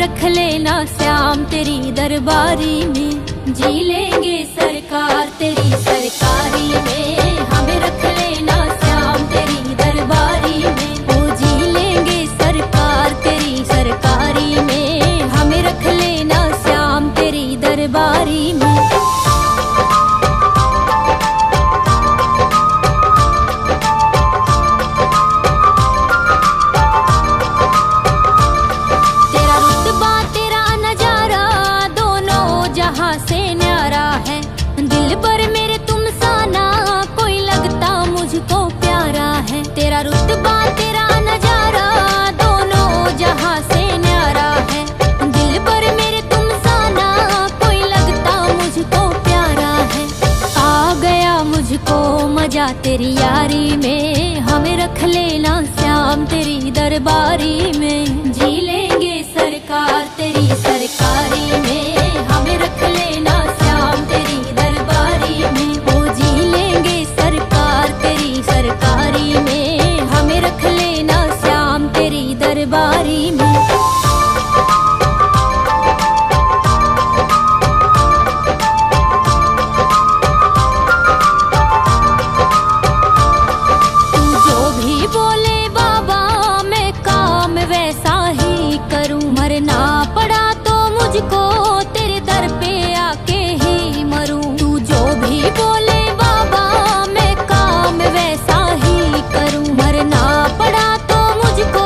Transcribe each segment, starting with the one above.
रख लेना श्याम तेरी दरबारी में। जी लेंगे सरकार तेरी सरकारी में, हमें रख लेना श्याम तेरी दरबारी में। ओ जी लेंगे सरकार तेरी सरकारी में, हमें रख लेना श्याम तेरी दरबारी में। से न्यारा है दिल पर मेरे तुम सा ना कोई लगता मुझको प्यारा है। तेरा रुतबा तेरा नजारा दोनों जहां से न्यारा है, दिल पर मेरे तुम सा ना कोई लगता मुझको प्यारा है। आ गया मुझको मजा तेरी यारी में, हमें रख लेना श्याम तेरी दरबारी में। जी लेंगे सरकार तेरी सरकारी में, हमें रख लेना श्याम तेरी दरबारी में। ओ जी लेंगे सरकार तेरी सरकारी में, हमें रख लेना श्याम तेरी दरबारी में। तू जो भी बोले बाबा मैं काम वैसा ही करूं, मरना पड़ा तो मुझको तेरे दर पे आके ही मरूं। तू जो भी बोले बाबा मैं काम वैसा ही करूं, मरना पड़ा तो मुझको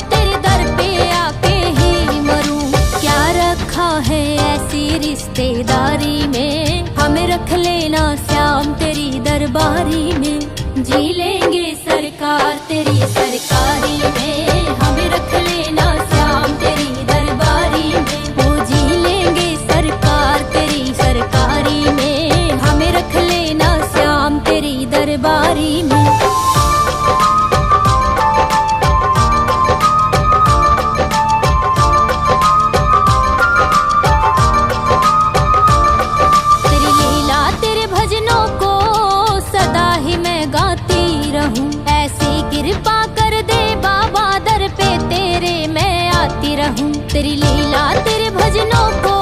तेरे दर पे आके ही मरूं। क्या रखा है ऐसी रिश्तेदारी में, हमें रख लेना श्याम तेरी दरबारी में। जी लेंगे सरकार तेरी सरकारी में, हमें रख लेना श्याम तेरी दरबारी में। ओ जी लेंगे सरकार तेरी सरकारी में, हमें रख लेना श्याम तेरी दरबारी में। तेरी लीला तेरे भजनों को सदा ही मैं गाती रहूं, ऐसी कृपा कर दे बाबा दर पे तेरे मैं आती रहूं। तेरी लीला तेरे भजनों को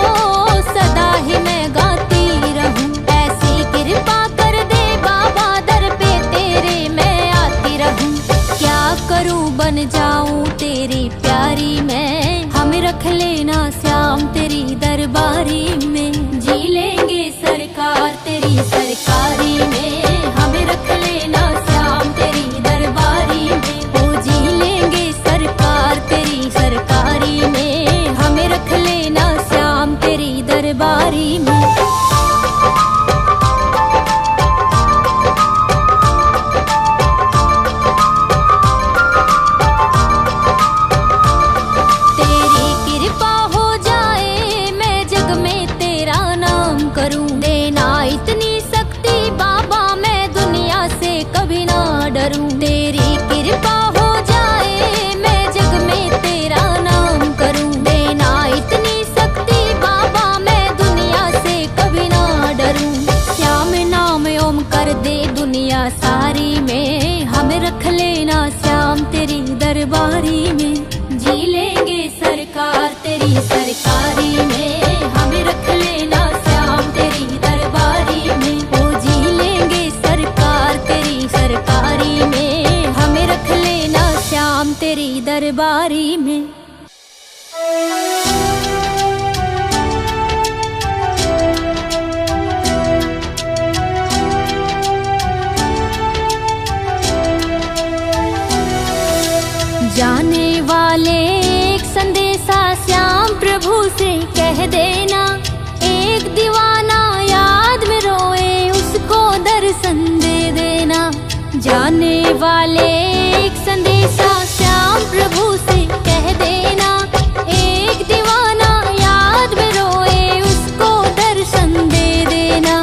सदा ही मैं गाती रहूं, ऐसी कृपा कर दे बाबा दर पे तेरे मैं आती रहूं। क्या करूं बन जाऊं तेरी प्यारी मैं, हमें रख लेना श्याम तेरी दरबारी में। जी लेंगे सरकार तेरी सरकारी में, हमें रख लेना श्याम तेरी दरबारी में। ओ जी लेंगे सरकार तेरी सरकारी में, हमें रख लेना श्याम तेरी दरबारी में। तेरी कृपा हो जाए मैं जग में तेरा नाम करूं, देना इतनी शक्ति बाबा मैं दुनिया से कभी ना डरूं। तेरी कृपा हो जाए मैं जग में तेरा नाम करूं, देना इतनी शक्ति बाबा मैं दुनिया से कभी ना डरूं। श्याम नाम ओम कर दे दुनिया सारी में, हमें रख लेना श्याम तेरी दरबारी में। जी लेंगे सरकार तेरी सरकारी में, हमें रख लेना श्याम तेरी दरबारी में। ओ जी लेंगे सरकार तेरी सरकारी में, हमें रख लेना श्याम तेरी दरबारी में। जाने वाले एक संदेशा श्याम प्रभु से कह देना, एक दीवाना याद में रोए उसको दर्शन दे देना। जाने वाले एक संदेशा श्याम प्रभु से कह देना, एक दीवाना याद में रोए उसको दर्शन दे देना।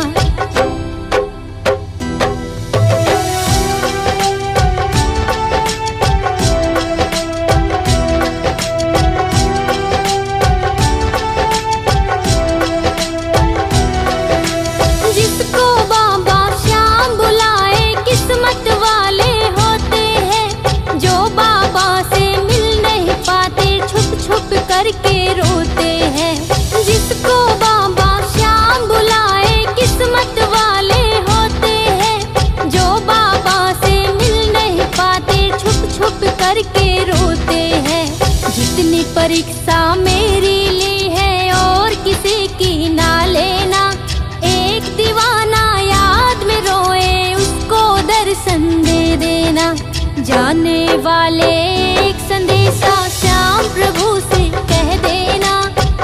जिसको बाबा श्याम बुलाए किस्मत वाले होते हैं, जो बाबा से मिल करके रोते हैं। जिसको बाबा श्याम बुलाए किस्मत वाले होते हैं। जो बाबा से मिल नहीं पाते छुप छुप करके रोते हैं। जितनी परीक्षा मेरी ली है और किसी की ना लेना। एक दीवाना याद में रोए उसको दर्शन दे देना। जाने वाले एक संदेशा श्याम प्रभु से कह देना।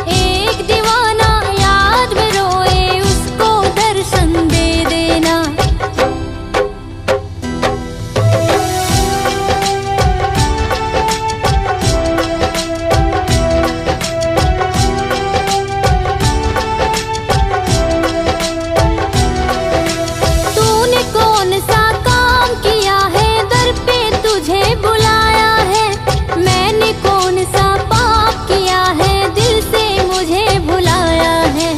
एक दीवाना याद में रोए उसको दर्शन दे देना। तूने कौन सा काम किया है दर पे तुझे बुलाया है। मैंने कौन सा पाप किया है दिल से मुझे भुलाया है।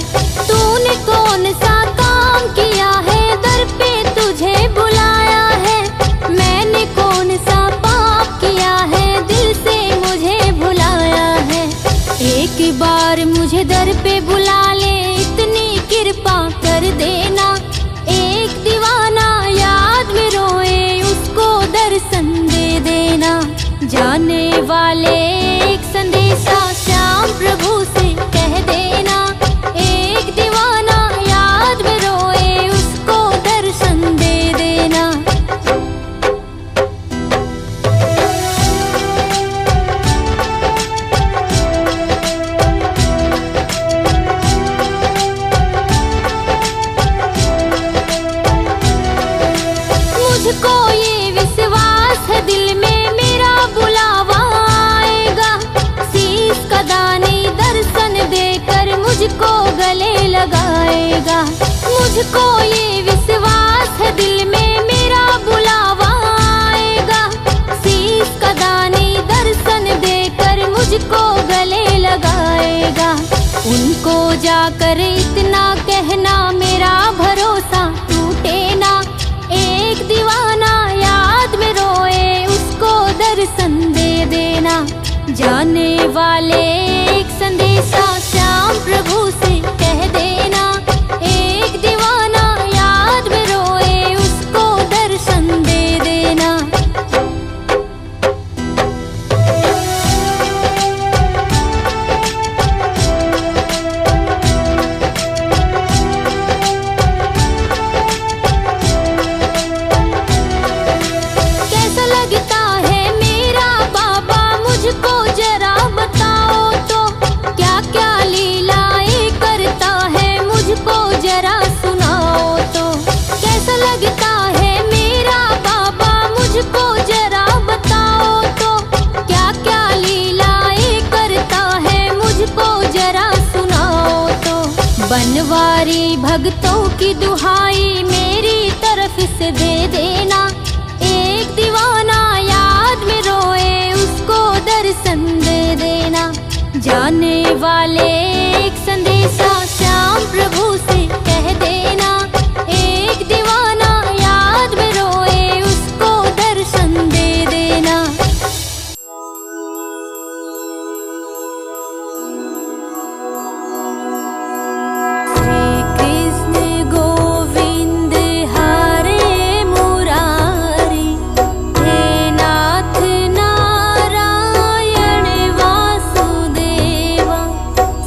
तूने कौन सा काम किया है दर पे तुझे बुलाया है। मैंने कौन सा पाप किया है दिल से मुझे भुलाया है। एक बार मुझे दर पे बुला ले इतनी कृपा कर देना। एक दीवाना याद में रोए उसको दर्शन दे देना। जाने वाले एक संदेशा श्याम प्रभु से कह देना। एक दीवाना याद में रोए उसको दर्शन दे देना। मुझको ये विश्वास है दिल में मेरा बुलावा आएगा। शीश का दानी दर्शन देकर मुझको गले लगाएगा। मुझको ये विश्वास है दिल में मेरा बुलावा आएगा। शीश का दानी दर्शन देकर मुझको गले लगाएगा। उनको जाकर इतना कहना मेरा भरोसा टूटे ना। एक दीवाना याद में रोए उसको दर्शन दे देना। जाने वाले एक संदेशा श्याम प्रभु से कह देना। एक दीवाना याद में रोए उसको दर्शन दे देना। कैसा लगता है मेरा बाबा मुझको जरा बताओ तो। क्या क्या लीलाएं करता है मुझको जरा सुनाओ तो। कैसा लगता है मेरा बाबा मुझको जरा बताओ तो। क्या क्या लीलाएं करता है मुझको जरा सुनाओ तो। बनवारी भक्तों की दुहाई मेरी तरफ से दे देना। एक दीवाना याद में रोए उसको दर्शन दे देना। जाने वाले एक संदेशा श्याम प्रभु से कह देना। एक दीवाना याद में रोए उसको दर्शन दे देना। श्री कृष्ण गोविंद हरे मुरारी। हे नाथ नारायण वासुदेवा।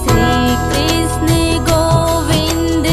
श्री कृष्ण गोविंद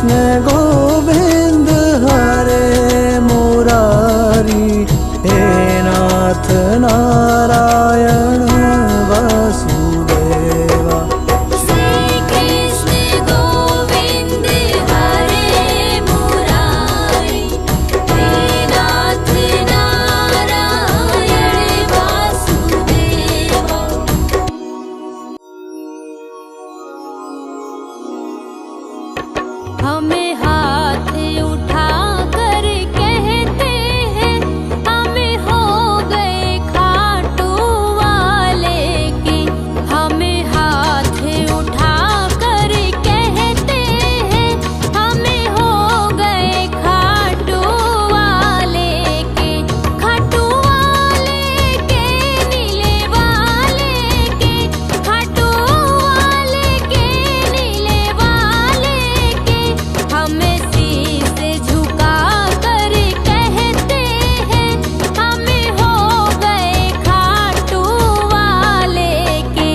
कृष्ण गोविंद हरे मुरारी, हे नाथ नारायण वासुदेवा। श्री कृष्ण गोविंद हरे मुरारी, हे नाथ नारायण वासुदेवा। हमें हाथ उठा कर कहते हैं, हमें हो गए खाटू वाले के। हमें हाथ उठा कर कहते हैं, हमें हो गए खाटू वाले के। खाटू वाले के, नीले वाले के, खाटू वाले के, नीले वाले के। हमें शीश झुका कर कहते हैं, हमें हो गए खाटू वाले के।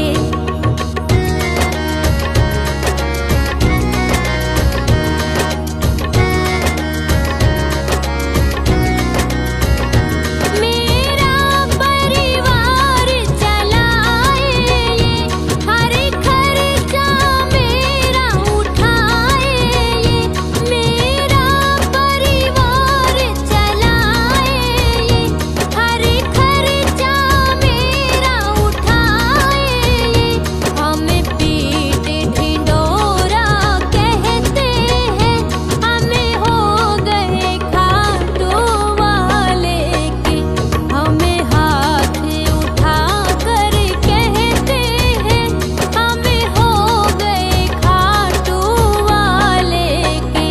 मेरा परिवार चलाए ये, हर खर्चा मेरा उठाए ये। मेरा परिवार चलाए ये, हर खर्चा मेरा उठाए ये। हमें पीठ ढिंढोरा कहते हैं, हमें हो गए खाटू वाले के। हमें हाथ उठा कर कहते हैं, हमें हो गए खाटू वाले के।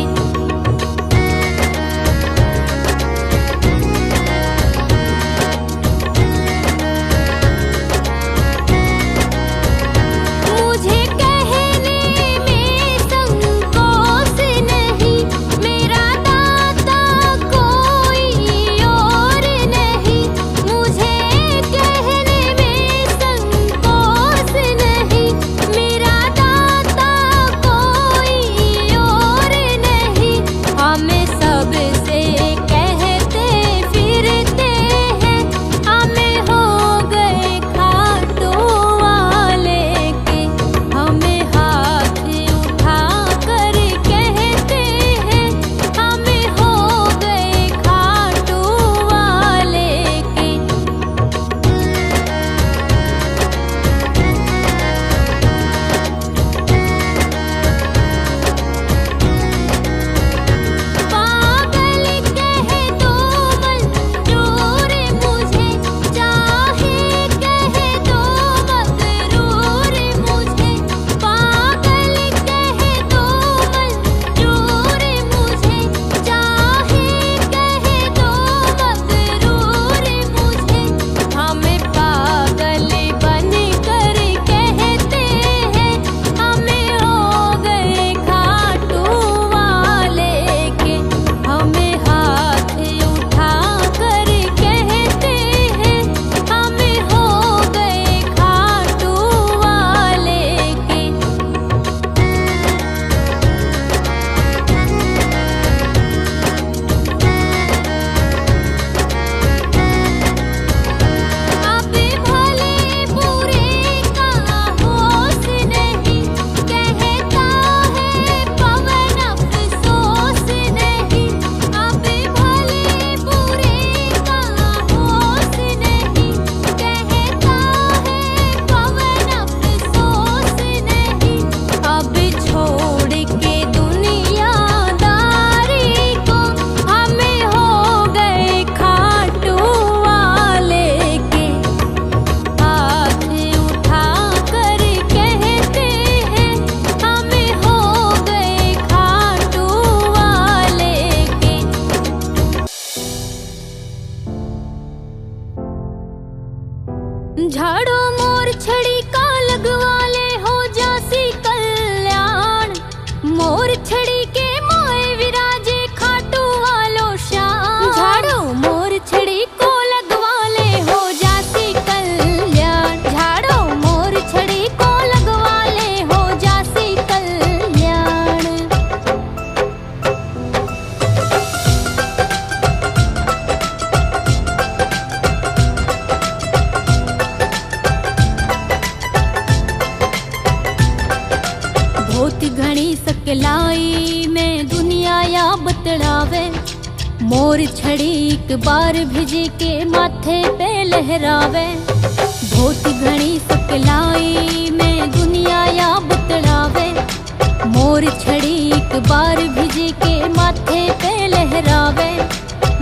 मुझे कहने में संकोच नहीं, मेरा दाता कोई और नहीं। मुझे कहने में संकोच नहीं, मेरा दाता कोई और नहीं। हमें सबसे कहते फिरते हैं, हमें हो गए खाटू वाले के। हमें हाथ उठा कर कहते हैं, हमें हो गए खाटू वाले के। पागल कह दो मंजूर मुझे, चाहे कह दो मगरूर मुझे। पागल कह दो मंजूर मुझे, चाहे कह दो मगरूर मुझे। हमें पागल बन कर कहते हैं, हमें हो गए खाटू वाले के। हमें हाथ उठा कर कहते हैं, हमें हो गए खाटू वाले के। अब भले बुरे का होश नहीं, कहता है पवन अफसोस नहीं। अब भले बुरे का होश नहीं, कहता है पवन अफसोस नहीं। अब छोड़ के दुनियादारी को, हमें हो गए खाटू वाले के। हाथ उठा कर कहते हैं, हमें हो गए खाटू वाले के। झाड़ो मोर छड़ी का लगवाले हो जासी कल्याण। मोर छड़ी के मोए विराजे खाटू वालो श्याम। झाड़ो मोर छड़ी को लगवाले हो जासी कल्याण। झाड़ो मोर छड़ी को लगवाले हो जासी कल्याण। सकलाई में दुनिया या बतलावे। मोर छड़ी एक बार भिजे के माथे पे लहरावे। बहुत घनी सकलाई में दुनिया या बतलावे। मोर छड़ी एक बार भिजे के माथे पे लहरावे।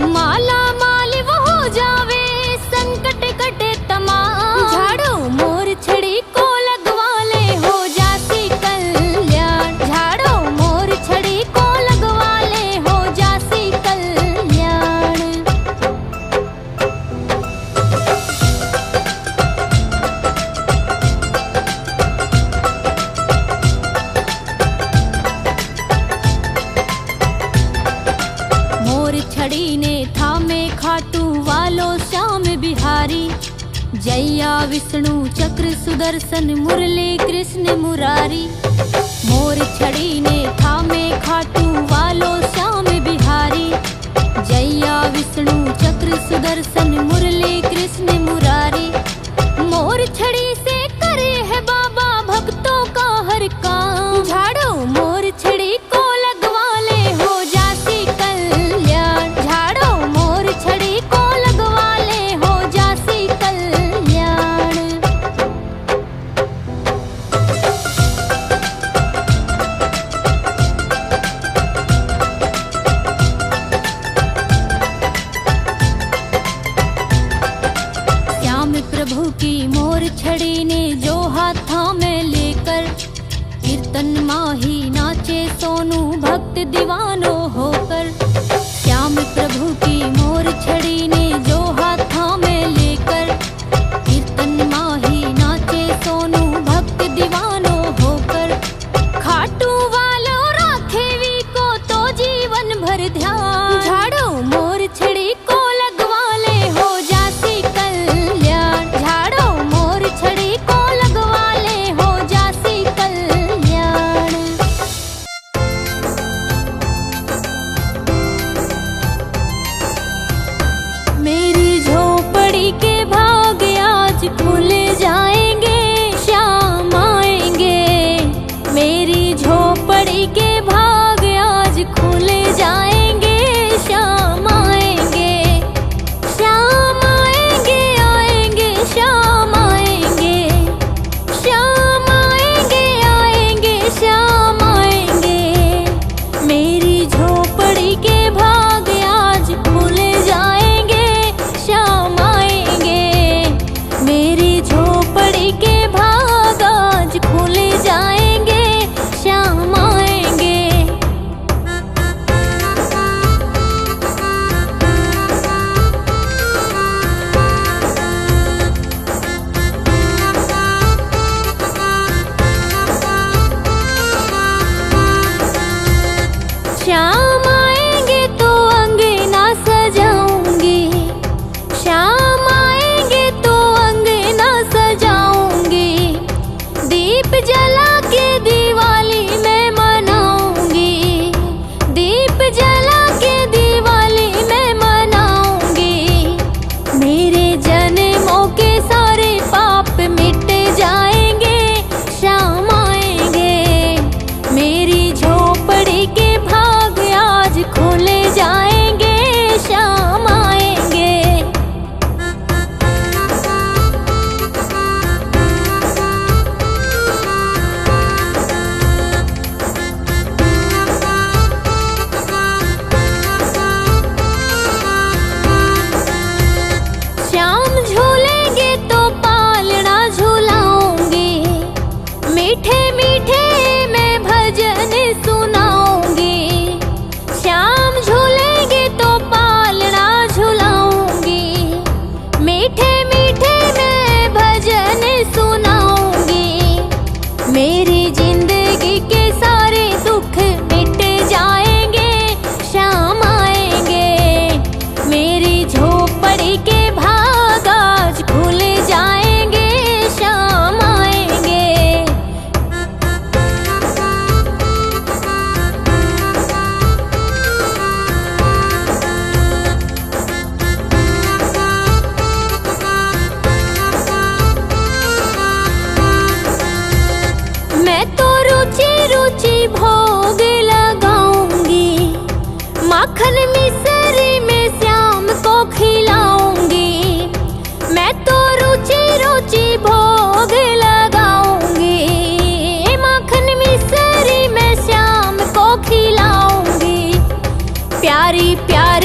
माला माल वो हो जावे, संकट कटे तमाम। झाड़ो मोर छड़ी को लगवा ले, हो जासी कल्याण। झाड़ो मोर छड़ी को लगवा ले, हो जासी कल्याण। मोर छड़ी ने थामे खाटू वालो श्याम बिहारी। जैया विष्णु चक्र सुदर्शन मुरली कृष्ण मुरारी। मोर छड़ी ने थामे खाटू वालो श्याम बिहारी। जैया विष्णु चक्र सुदर्शन मुरली कृष्ण मुरारी। मोर छड़ी से करे है बाबा भक्तों का हर काम। झाड़ो मोर छड़ी को लगवा ले, हो जासी कल्याण। झाड़ो मोर छड़ी को लगवा ले, हो जासी कल्याण। श्याम प्रभु की मोर छड़ी ने जो हाथा में लेकर, कीर्तन माही नाचे सोनू भक्त दीवानो होकर। श्याम प्रभु की मोर छड़ी ने जो हाथा में लेकर, कीर्तन माही नाचे सोनू भक्त दीवानो होकर। खाटू वालो राखेवी को तो जीवन भर ध्यान। झाड़ो मोर छड़ी को लगवा ले, हो जासी कल्याण। झाड़ो मोर छड़ी को लगवा ले, हो जासी कल्याण। मेरी झोली प्यारी प्यारी